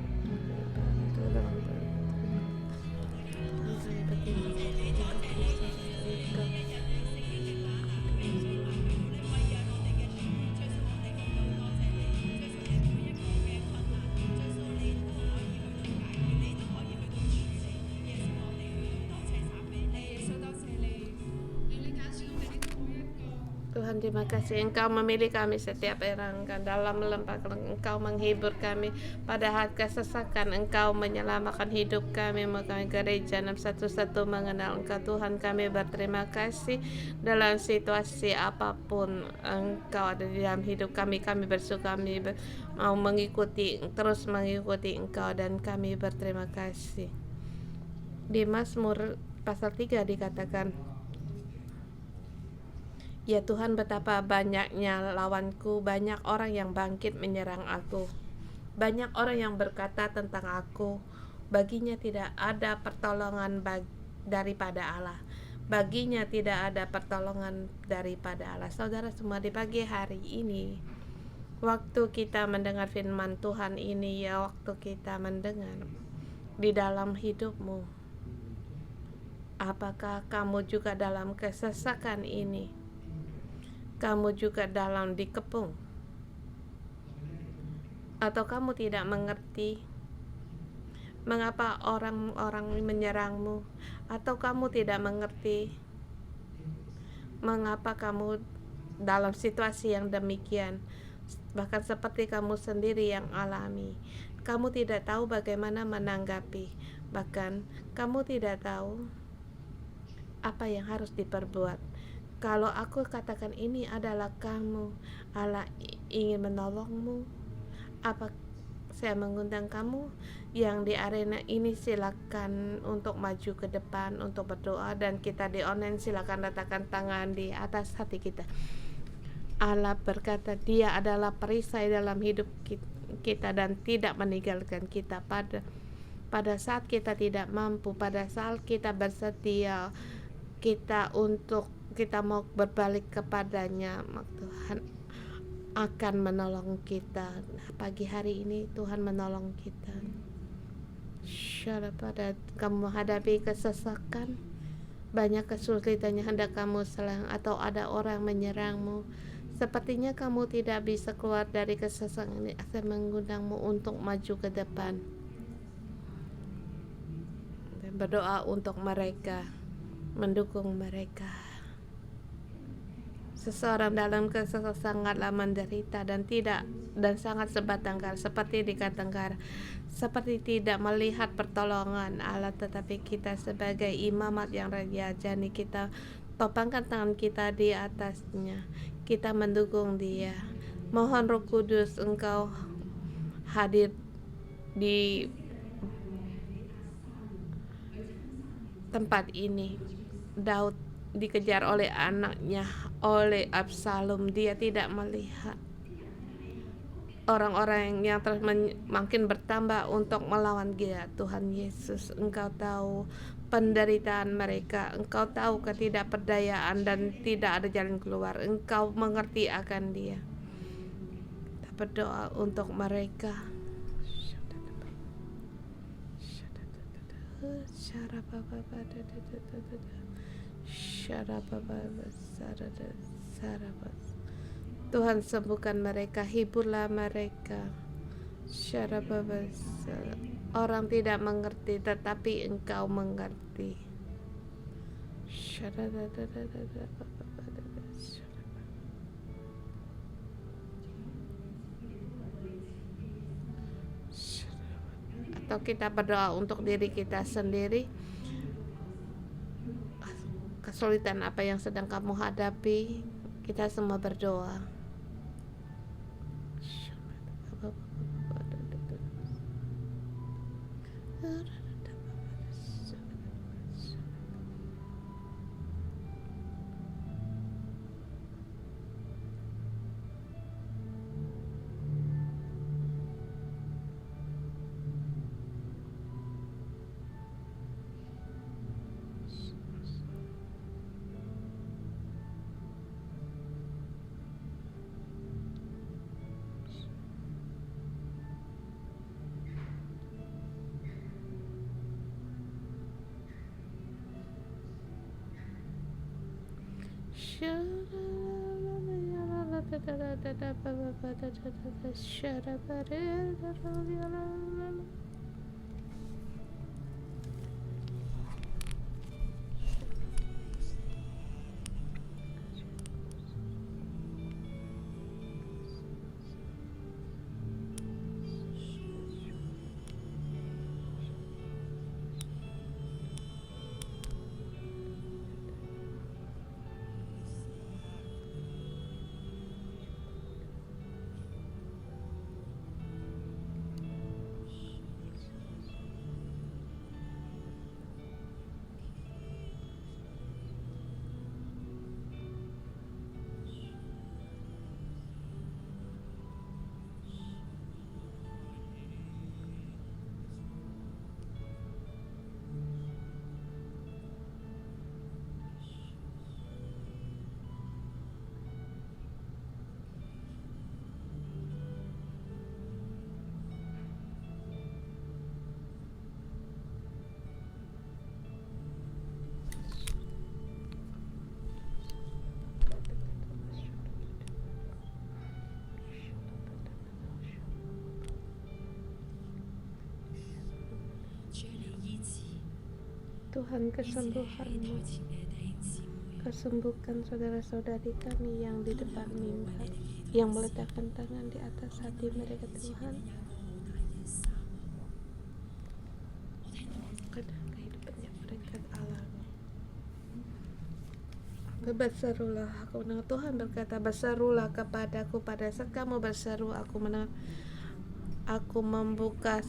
Tuhan terima kasih Engkau memilih kami setiap orang dalam lembah Engkau menghibur kami pada saat kesesakan Engkau menyelamatkan hidup kami kami gereja 611 mengenal Engkau Tuhan. Kami berterima kasih dalam situasi apapun Engkau ada di dalam hidup kami bersyukur kami mau terus mengikuti Engkau dan kami berterima kasih. Di Mazmur pasal 3 dikatakan, ya Tuhan, betapa banyaknya lawanku, banyak orang yang bangkit menyerang aku. Banyak orang yang berkata tentang aku, baginya tidak ada pertolongan daripada Allah. Baginya tidak ada pertolongan daripada Allah. Saudara semua, di pagi hari ini, waktu kita mendengar firman Tuhan ini, ya, waktu kita mendengar di dalam hidupmu, apakah kamu juga dalam kesesakan ini? Kamu juga dalam dikepung? Atau kamu tidak mengerti mengapa orang-orang menyerangmu? Atau kamu tidak mengerti mengapa kamu dalam situasi yang demikian? Bahkan seperti kamu sendiri yang alami, kamu tidak tahu bagaimana menanggapi. Bahkan kamu tidak tahu apa yang harus diperbuat. Kalau aku katakan ini adalah kamu, Allah ingin menolongmu, apa saya mengundang kamu yang di arena ini, silakan untuk maju ke depan untuk berdoa, dan kita di online silakan letakkan tangan di atas hati kita. Allah berkata Dia adalah perisai dalam hidup kita dan tidak meninggalkan kita pada saat kita tidak mampu, pada saat kita bersedia kita mau berbalik kepadanya, Tuhan akan menolong kita. Pagi hari ini Tuhan menolong kita. Pada kamu menghadapi kesesakan, banyak kesulitan yang hendak kamu selang, atau ada orang menyerangmu, sepertinya kamu tidak bisa keluar dari kesesakan ini. Saya mengundangmu untuk maju ke depan dan berdoa untuk mereka, mendukung mereka. Seseorang dalam kesesakan sangatlah menderita dan sangat sebatangkar, seperti dikatakan, seperti tidak melihat pertolongan Allah. Tetapi kita sebagai imamat yang rajani, kita topangkan tangan kita di atasnya, kita mendukung Dia. Mohon Roh Kudus Engkau hadir di tempat ini. Daud dikejar oleh anaknya, oleh Absalom. Dia tidak melihat orang-orang yang terus makin bertambah untuk melawan dia. Tuhan Yesus, Engkau tahu penderitaan mereka, Engkau tahu ketidakberdayaan dan tidak ada jalan keluar. Engkau mengerti akan dia. Kita berdoa untuk mereka. Tuhan sembuhkan mereka, hiburlah mereka. Orang tidak mengerti, tetapi Engkau mengerti. Atau kita berdoa untuk diri kita sendiri. Kesulitan apa yang sedang kamu hadapi, kita semua berdoa. Tuhan kesembuhan-Mu. Kesembuhkan saudara-saudari kami yang di depan mimbar, yang meletakkan tangan di atas hati mereka Tuhan. Kehidupannya berkat Allah. Berserulah aku mendengar Tuhan berkata, berserulah kepadaku pada saat kamu berseru, aku mendengar. Aku membuka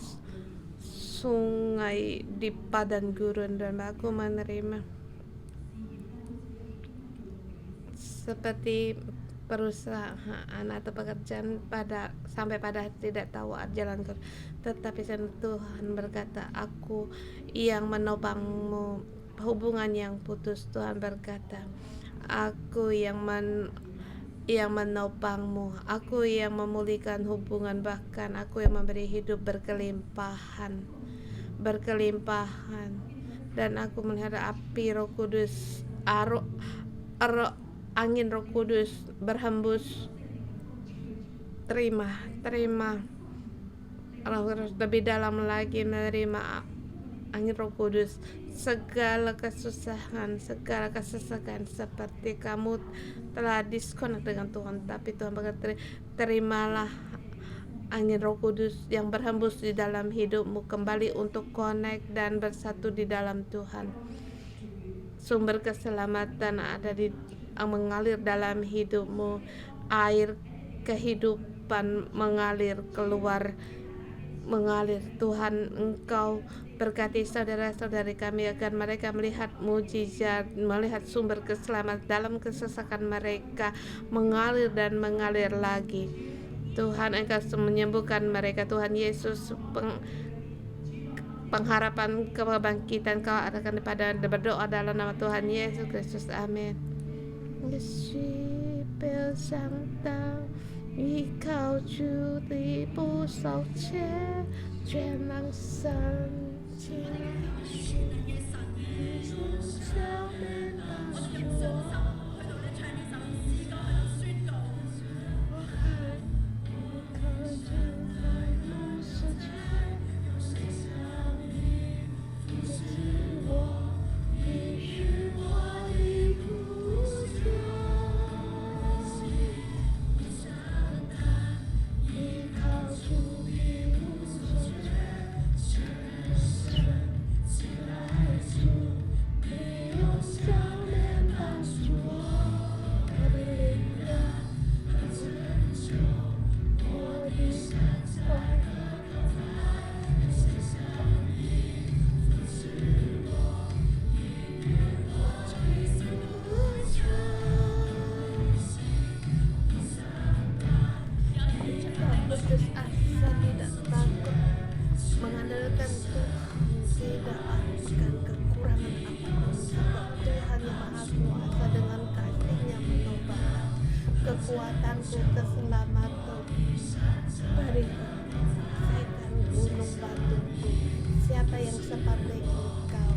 sungai di padang gurun dan aku menerima seperti perusahaan atau pekerjaan sampai pada tidak tahu jalan ke, tetapi Tuhan berkata, aku yang menopangmu. Hubungan yang putus, Tuhan berkata, aku yang menopangmu, aku yang memulihkan hubungan, bahkan aku yang memberi hidup berkelimpahan. Dan aku melihat api Roh Kudus, angin Roh Kudus berhembus. Terima lebih dalam lagi, menerima angin Roh Kudus. Segala kesusahan, segala kesesakan, seperti kamu telah disconnect dengan Tuhan, tapi Tuhan berkata, terimalah angin Roh Kudus yang berhembus di dalam hidupmu kembali untuk connect dan bersatu di dalam Tuhan. Sumber keselamatan ada mengalir dalam hidupmu. Air kehidupan mengalir keluar. Tuhan, Engkau berkati saudara-saudari kami agar mereka melihat mujizat, melihat sumber keselamatan dalam kesesakan mereka mengalir dan mengalir lagi. Tuhan, Engkau menyembuhkan mereka. Tuhan Yesus, pengharapan kebangkitan Kau akan pada berdoa dalam nama Tuhan Yesus Kristus. Amin. Vì靠主的不手切，却能生气。Putus asa, tidak takut, mengandalkan Tuhan, tidak akan kekurangan apapun, sebab Tuhan yang Maha Kuasa dengan kasih-Nya menopang kekuatanku, keselamatan. Berikan selesaikan gunung batuku. Siapa yang seperti Engkau,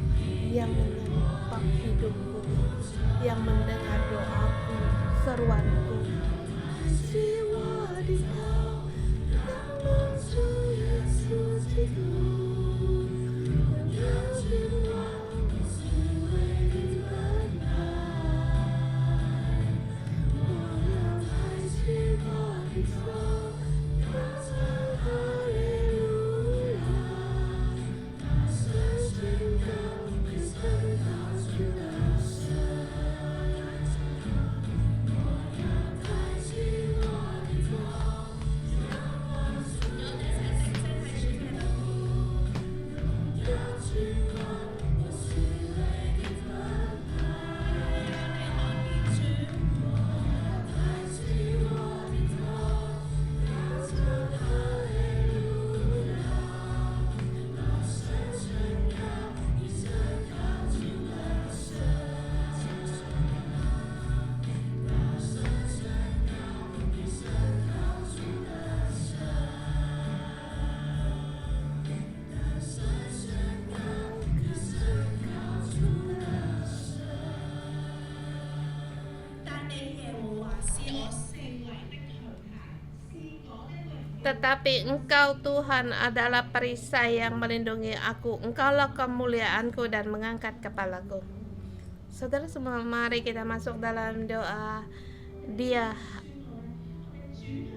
yang menopang hidupku, yang mendengar doaku, seruanku. Jiwa di Kau yang Yesus itu. Tetapi Engkau Tuhan adalah perisai yang melindungi aku. Engkaulah kemuliaanku dan mengangkat kepalaku. Saudara semua, mari kita masuk dalam doa. Dia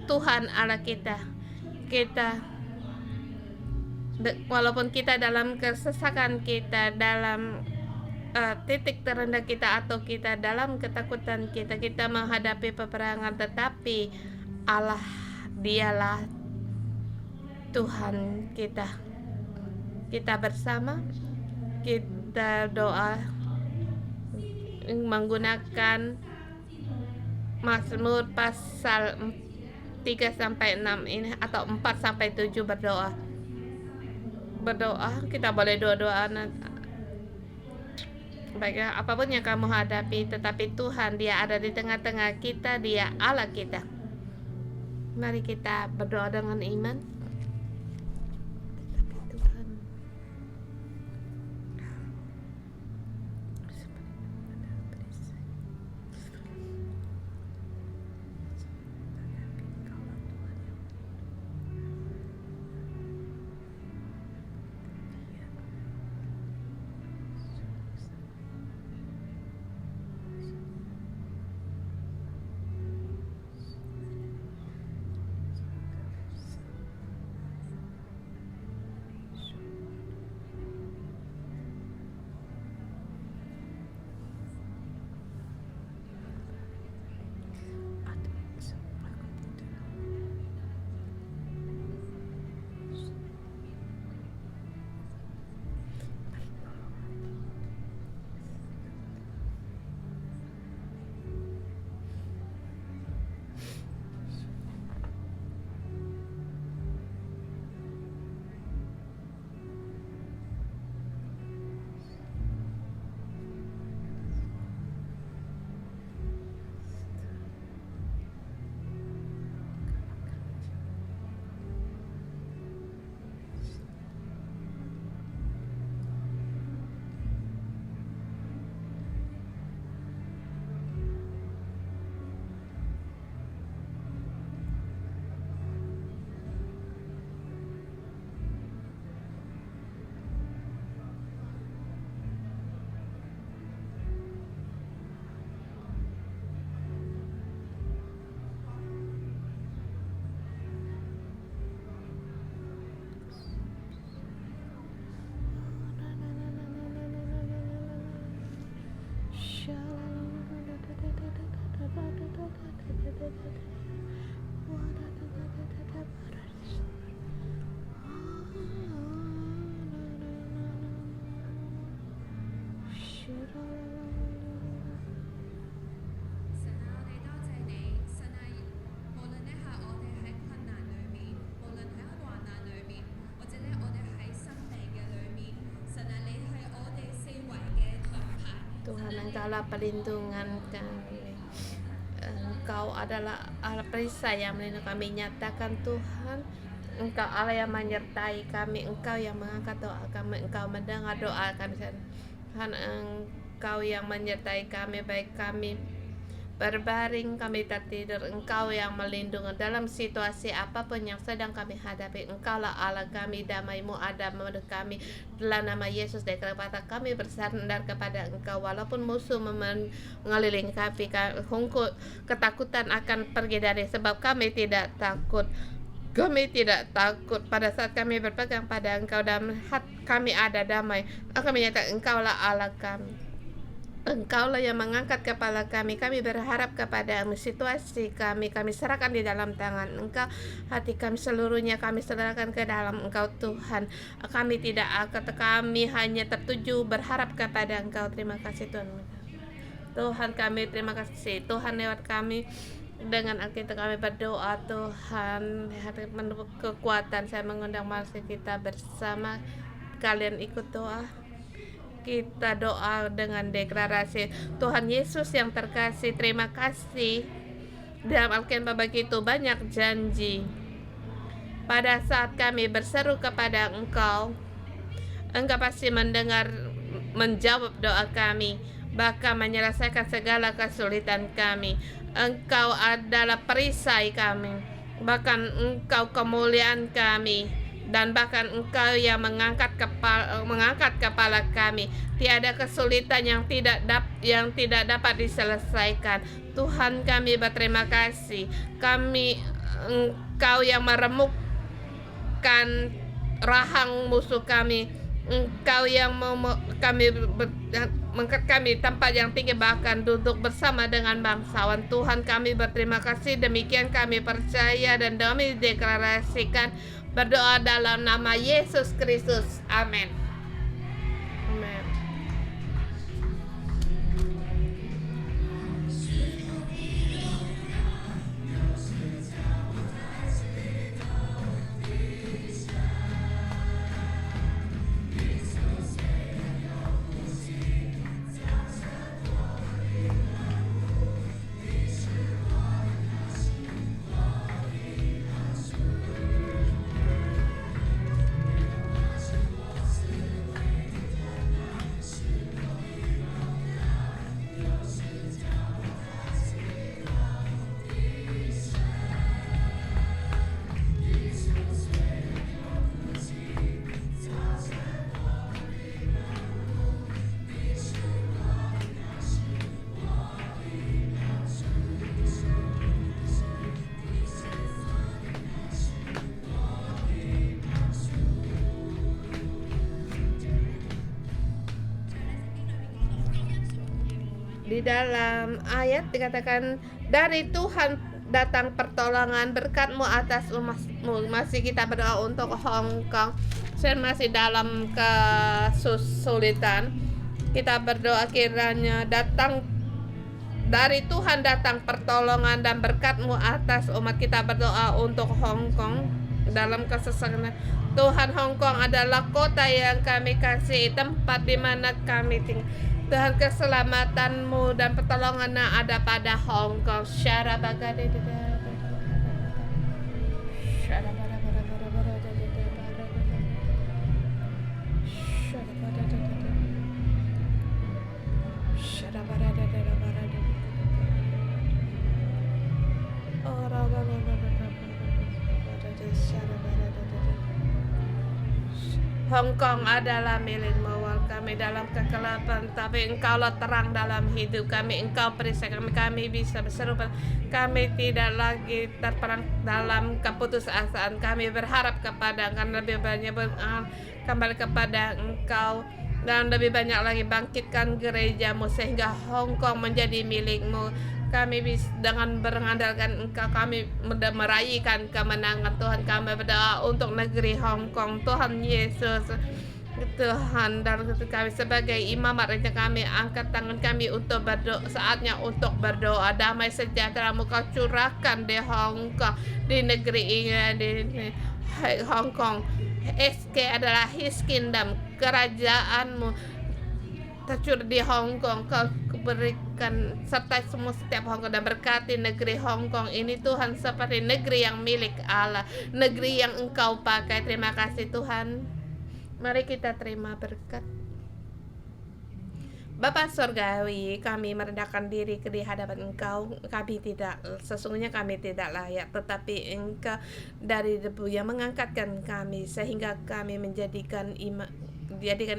Tuhan Allah kita. Walaupun kita dalam kesesakan kita, dalam titik terendah kita, atau kita dalam ketakutan kita menghadapi peperangan, tetapi Allah dialah Tuhan kita. Kita bersama, kita doa menggunakan Mazmur pasal 3-6 ini, atau 4-7 berdoa. Kita boleh doa baiklah, apapun yang kamu hadapi, tetapi Tuhan, Dia ada di tengah-tengah kita, Dia Allah kita. Mari kita berdoa dengan iman. Tetapi Tuhan, Tuhan, Engkaulah perlindungan kami. Engkau adalah Allah perisai yang melindungi kami. Nyatakan Tuhan, Engkau Allah yang menyertai kami, Engkau yang mengangkat doa kami, Engkau mendengar doa kami. Tuhan, Engkau yang menyertai kami, baik kami berbaring, kami tertidur, Engkau yang melindungi dalam situasi apapun yang sedang kami hadapi. Engkaulah Allah kami, damai-Mu ada menurut kami. Dalam nama Yesus, kata kami bersandar kepada Engkau. Walaupun musuh mengelilingi kami, ketakutan akan pergi dari, sebab kami tidak takut. Kami tidak takut pada saat kami berpegang pada Engkau, dan hati kami ada damai. Kami menyatakan Engkaulah Allah kami. Engkaulah yang mengangkat kepala kami. Kami berharap kepada situasi kami serahkan di dalam tangan Engkau. Hati kami seluruhnya kami serahkan ke dalam Engkau Tuhan. Kami hanya tertuju berharap kepada Engkau. Terima kasih Tuhan. Tuhan kami terima kasih. Tuhan lewat kami dengan kita kami berdoa Tuhan. Menurut kekuatan saya mengundang mari kita bersama. Kalian ikut doa. Kita doa dengan deklarasi. Tuhan Yesus yang terkasih, terima kasih. Dalam Alkitab begitu banyak janji. Pada saat kami berseru kepada Engkau, Engkau pasti mendengar, menjawab doa kami, bahkan menyelesaikan segala kesulitan kami. Engkau adalah perisai kami. bahkan Engkau kemuliaan kami, dan bahkan Engkau yang mengangkat kepala kami. Tiada kesulitan yang tidak dapat diselesaikan. Tuhan, kami berterima kasih. Engkau yang meremukkan rahang musuh kami. Engkau yang mengangkat kami tempat yang tinggi, bahkan duduk bersama dengan bangsawan. Tuhan, kami berterima kasih. Demikian kami percaya dan kami deklarasikan, berdoa dalam nama Yesus Kristus. Amin. Amin. Di dalam ayat dikatakan, dari Tuhan datang pertolongan, berkat-Mu atas umat-Mu. Masih kita berdoa untuk Hong Kong. Saya masih dalam kesulitan. Kita berdoa kiranya dari Tuhan datang pertolongan dan berkat-Mu atas umat. Kita berdoa untuk Hong Kong dalam kesesakan. Tuhan, Hong Kong adalah kota yang kami kasih, tempat di mana kami tinggal. Tuhan, keselamatan-Mu dan pertolongan ada pada Hong Kong. Hong Kong adalah milik-Mu. Kami dalam kegelapan, tapi Engkaulah terang dalam hidup kami. Engkau perisai kami bisa berseru. Kami tidak lagi terperang dalam keputusasaan. Kami berharap kepada Engkau, lebih banyak kembali kepada Engkau, dan lebih banyak lagi bangkitkan gereja-Mu sehingga Hong Kong menjadi milik-Mu. Kami bisa dengan berandalkan Engkau, kami meraihkan kemenangan. Tuhan, kami berdoa untuk negeri Hong Kong. Tuhan Yesus, Tuhan, dan kami sebagai imamat raja, kami angkat tangan kami untuk berdoa. Saatnya untuk berdoa. Damai sejahtera-Mu Kau curahkan di Hong Kong, di negeri ini, di Hong Kong. SK adalah His Kingdom, kerajaan-Mu tercurah di Hong Kong. Kau berikan serta semua setiap Hong Kong, dan berkati negeri Hong Kong ini Tuhan, seperti negeri yang milik Allah, negeri yang Engkau pakai. Terima kasih Tuhan. Mari kita terima berkat. Bapa Surgawi, kami merendahkan diri di hadapan Engkau. Sesungguhnya kami tidak layak, tetapi Engkau dari debu yang mengangkatkan kami sehingga kami dijadikan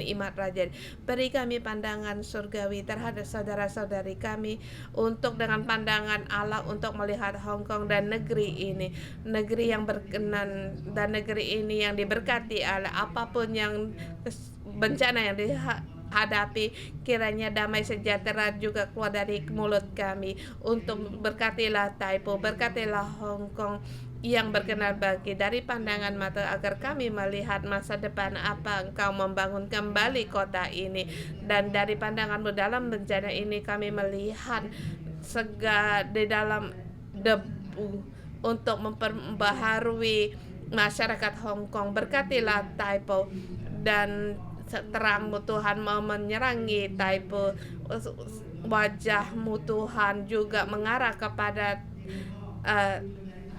imat raja. Beri kami pandangan surgawi terhadap saudara-saudari kami, untuk dengan pandangan Allah untuk melihat Hong Kong dan negeri ini, negeri yang berkenan, dan negeri ini yang diberkati Allah. Apapun yang bencana yang dihadapi, kiranya damai sejahtera juga keluar dari mulut kami. Untuk berkatilah Taipo, berkatilah Hong Kong yang berkenan bagi dari pandangan mata, agar kami melihat masa depan apa Engkau membangun kembali kota ini. Dan dari pandangan-Mu dalam bencana ini, kami melihat di dalam debu untuk memperbaharui masyarakat Hong Kong. Berkatilah Taipo, dan terang-Mu Tuhan mau menyerangi Taipo. Wajah-Mu Tuhan juga mengarah kepada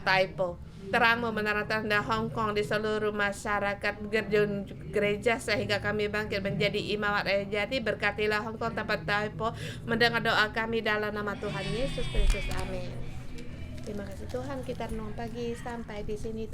Taipo. Terang-Mu menerang-tanda Hong Kong di seluruh masyarakat gereja, sehingga kami bangkit menjadi imamat sejati. Berkatilah Hong Kong tempat Taipo. Mendengar doa kami dalam nama Tuhan Yesus Kristus. Amin. Terima kasih Tuhan, kita renung pagi sampai di sini